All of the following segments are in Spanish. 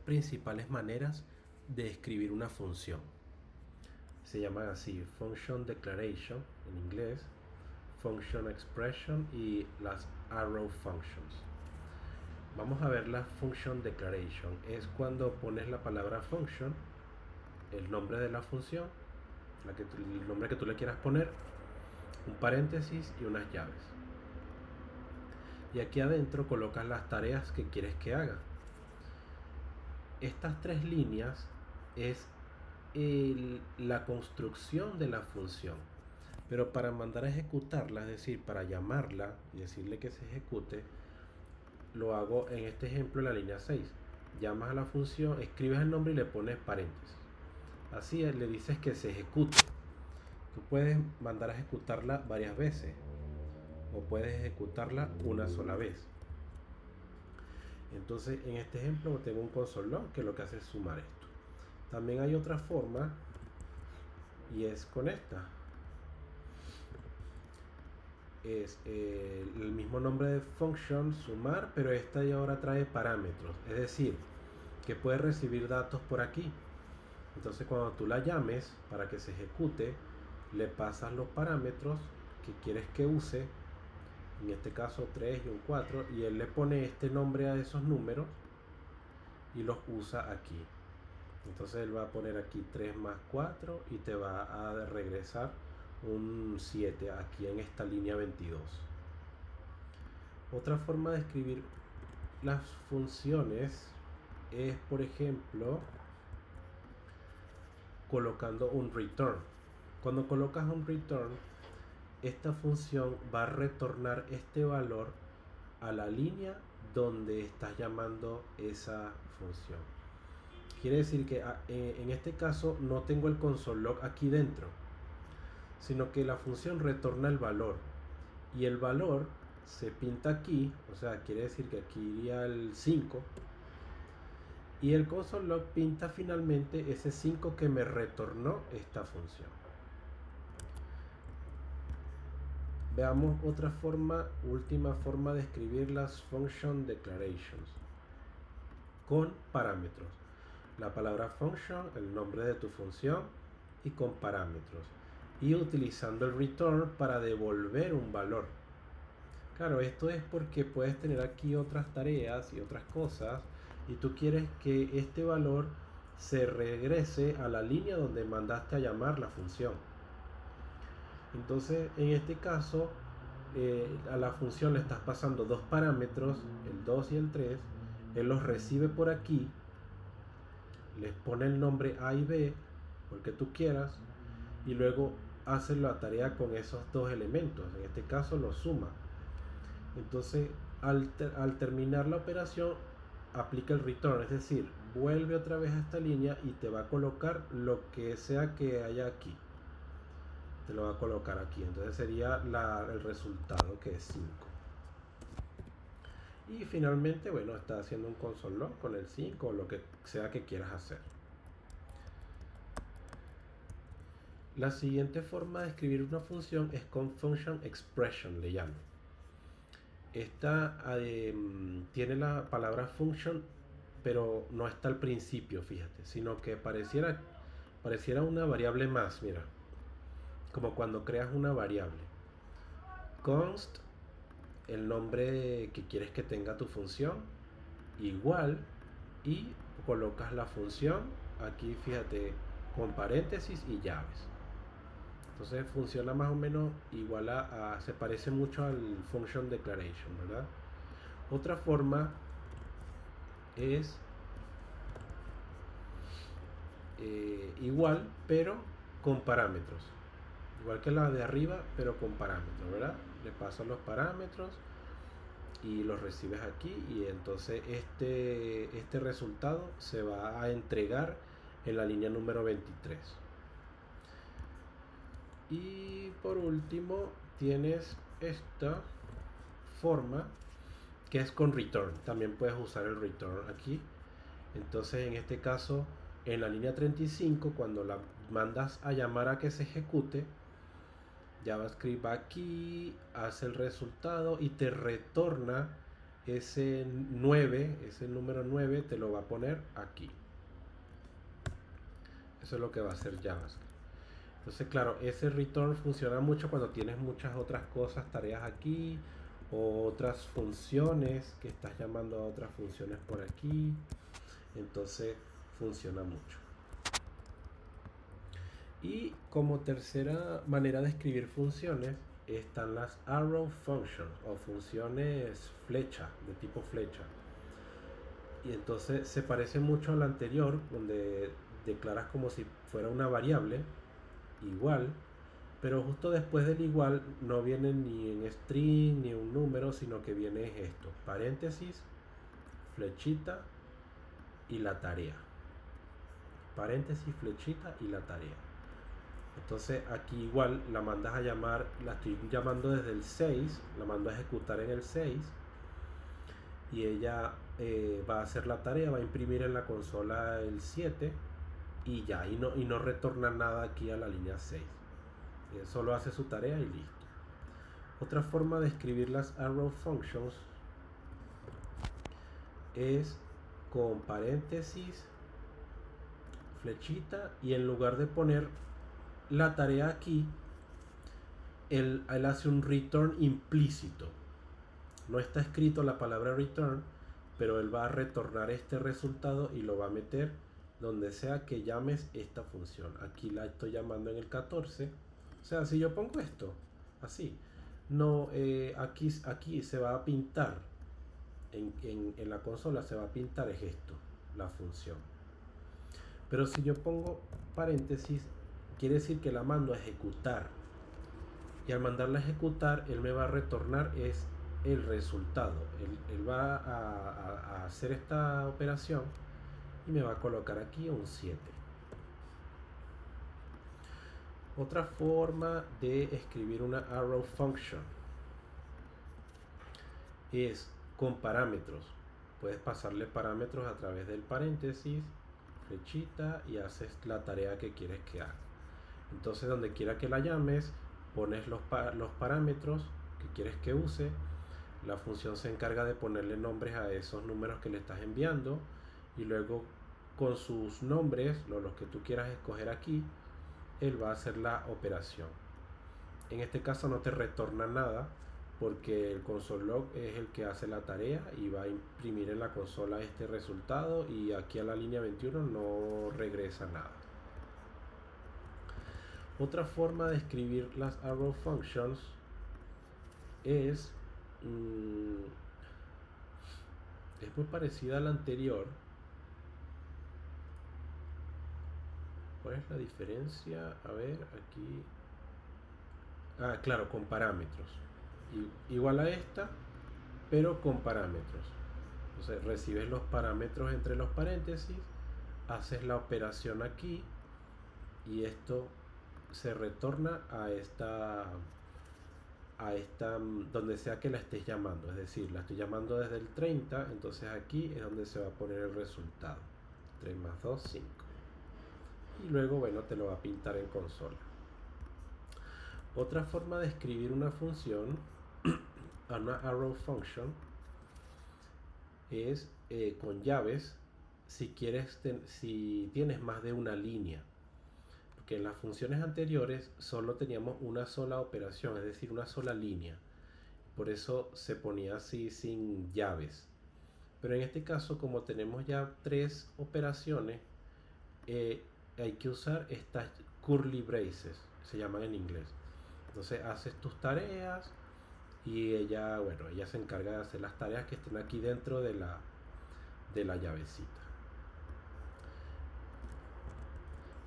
principales maneras de escribir una función. Se llaman así: function declaration en inglés, function expression y las arrow functions. Vamos a ver la function declaration. Es cuando pones la palabra function, el nombre de la función, el nombre que tú le quieras poner, un paréntesis y unas llaves. Y aquí adentro colocas las tareas que quieres que haga. Estas tres líneas es la construcción de la función. Pero para mandar a ejecutarla, es decir, para llamarla y decirle que se ejecute, lo hago en este ejemplo en la línea 6. Llamas a la función, escribes el nombre y le pones paréntesis. Así le dices que se ejecute. Tú puedes mandar a ejecutarla varias veces o puedes ejecutarla una sola vez. Entonces en este ejemplo tengo un console log que lo que hace es sumar esto. También hay otra forma y es con esta. Es el mismo nombre de function, sumar, pero esta ya ahora trae parámetros. Es decir, que puede recibir datos por aquí. Entonces cuando tú la llames para que se ejecute, le pasas los parámetros que quieres que use, en este caso 3 y un 4, y él le pone este nombre a esos números y los usa aquí. Entonces él va a poner aquí 3 más 4 y te va a regresar un 7 aquí en esta línea 22. Otra forma de escribir las funciones es, por ejemplo, colocando un return. Cuando colocas un return, esta función va a retornar este valor a la línea donde estás llamando esa función. Quiere decir que en este caso no tengo el console log aquí dentro, sino que la función retorna el valor y el valor se pinta aquí, o sea, quiere decir que aquí iría el 5 y el console log pinta finalmente ese 5 que me retornó esta función. Veamos otra forma, última forma de escribir las function declarations con parámetros. La palabra function, el nombre de tu función, y con parámetros, y utilizando el return para devolver un valor. Claro, esto es porque puedes tener aquí otras tareas y otras cosas y tú quieres que este valor se regrese a la línea donde mandaste a llamar la función. Entonces en este caso a la función le estás pasando dos parámetros, el 2 y el 3. Él los recibe por aquí, les pone el nombre A y B, porque tú quieras, y luego hace la tarea con esos dos elementos. En este caso los suma. Entonces al terminar la operación aplica el return, es decir, vuelve otra vez a esta línea y te va a colocar lo que sea que haya aquí, te lo va a colocar aquí. Entonces sería el resultado, que es 5. Y finalmente, bueno, está haciendo un console log con el 5 o lo que sea que quieras hacer. La siguiente forma de escribir una función es con function expression, le llamo. Esta tiene la palabra function, pero no está al principio, fíjate, sino que pareciera una variable más, mira, como cuando creas una variable. Const, el nombre que quieres que tenga tu función, igual, y colocas la función aquí, fíjate, con paréntesis y llaves. Entonces funciona más o menos igual se parece mucho al function declaration, ¿verdad? Otra forma es igual, pero con parámetros. Igual que la de arriba, pero con parámetros, ¿verdad? Le paso los parámetros y los recibes aquí, y entonces este resultado se va a entregar en la línea número 23. Y por último tienes esta forma que es con return. También puedes usar el return aquí. Entonces en este caso, en la línea 35, cuando la mandas a llamar a que se ejecute, JavaScript va aquí, hace el resultado y te retorna ese 9, ese número 9 te lo va a poner aquí. Eso es lo que va a hacer JavaScript. Entonces, claro, ese return funciona mucho cuando tienes muchas otras cosas, tareas aquí, o otras funciones que estás llamando a otras funciones por aquí. Entonces, funciona mucho. Y como tercera manera de escribir funciones están las arrow functions o funciones flecha, de tipo flecha. Y entonces se parece mucho a la anterior, donde declaras como si fuera una variable igual, pero justo después del igual no viene ni en string ni un número, sino que viene esto, paréntesis, flechita y la tarea. Paréntesis, flechita y la tarea. Entonces aquí igual la mandas a llamar, la estoy llamando desde el 6, la mando a ejecutar en el 6 y ella va a hacer la tarea, va a imprimir en la consola el 7 y ya, y no retorna nada aquí a la línea 6. Solo hace su tarea y listo. Otra forma de escribir las arrow functions es con paréntesis, flechita, y en lugar de poner la tarea aquí, él hace un return implícito. No está escrito la palabra return, pero él va a retornar este resultado y lo va a meter donde sea que llames esta función. Aquí la estoy llamando en el 14. O sea, si yo pongo esto así, no, aquí se va a pintar en la consola, se va a pintar es esto, la función. Pero si yo pongo paréntesis, quiere decir que la mando a ejecutar, y al mandarla a ejecutar él me va a retornar es el resultado. Él va a hacer esta operación y me va a colocar aquí un 7. Otra forma de escribir una arrow function es con parámetros. Puedes pasarle parámetros a través del paréntesis, flechita, y haces la tarea que quieres que haga. Entonces donde quiera que la llames, pones los parámetros que quieres que use. La función se encarga de ponerle nombres a esos números que le estás enviando y luego con sus nombres, los que tú quieras escoger aquí, él va a hacer la operación. En este caso no te retorna nada porque el console log es el que hace la tarea y va a imprimir en la consola este resultado, y aquí a la línea 21 no regresa nada. Otra forma de escribir las arrow functions es muy parecida a la anterior. ¿Cuál es la diferencia? A ver, aquí. Claro, con parámetros. Igual a esta, pero con parámetros. Entonces recibes los parámetros entre los paréntesis, haces la operación aquí y esto se retorna a esta donde sea que la estés llamando. Es decir, la estoy llamando desde el 30, entonces aquí es donde se va a poner el resultado. 3 más 2, 5. Y luego, bueno, te lo va a pintar en consola. Otra forma de escribir una función, una arrow function, es con llaves si tienes más de una línea. Porque en las funciones anteriores solo teníamos una sola operación, es decir, una sola línea. Por eso se ponía así sin llaves. Pero en este caso, como tenemos ya 3 operaciones, hay que usar estas curly braces, se llaman en inglés. Entonces haces tus tareas y ella se encarga de hacer las tareas que estén aquí dentro de la llavecita.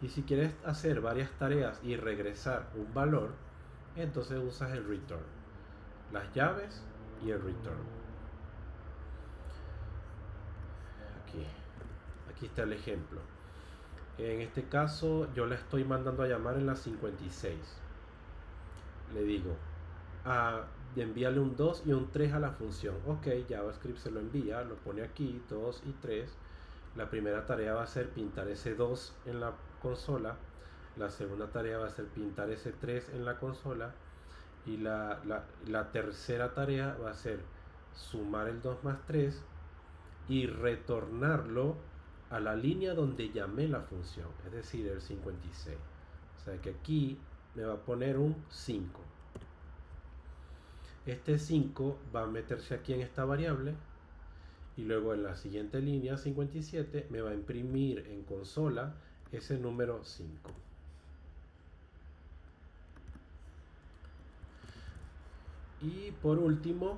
Y si quieres hacer varias tareas y regresar un valor, entonces usas el return, las llaves y el return. Aquí está el ejemplo. En este caso yo la estoy mandando a llamar en la 56. Le digo, envíale un 2 y un 3 a la función. Ok, JavaScript se lo envía, lo pone aquí, 2 y 3. La primera tarea va a ser pintar ese 2 en la consola. La segunda tarea va a ser pintar ese 3 en la consola. Y la tercera tarea va a ser sumar el 2 más 3 y retornarlo a la línea donde llamé la función, es decir, el 56. O sea que aquí me va a poner un 5. Este 5 va a meterse aquí en esta variable y luego en la siguiente línea 57 me va a imprimir en consola ese número 5. Y por último,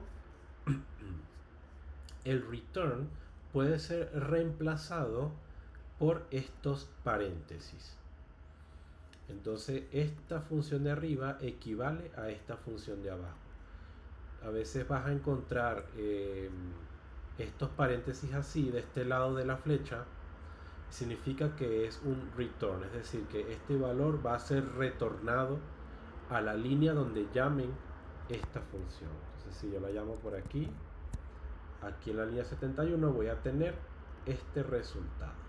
el return puede ser reemplazado por estos paréntesis. Entonces esta función de arriba equivale a esta función de abajo. A veces vas a encontrar estos paréntesis así de este lado de la flecha. Significa que es un return, es decir, que este valor va a ser retornado a la línea donde llamen esta función. Entonces si yo la llamo por aquí, aquí en la línea 71 voy a tener este resultado.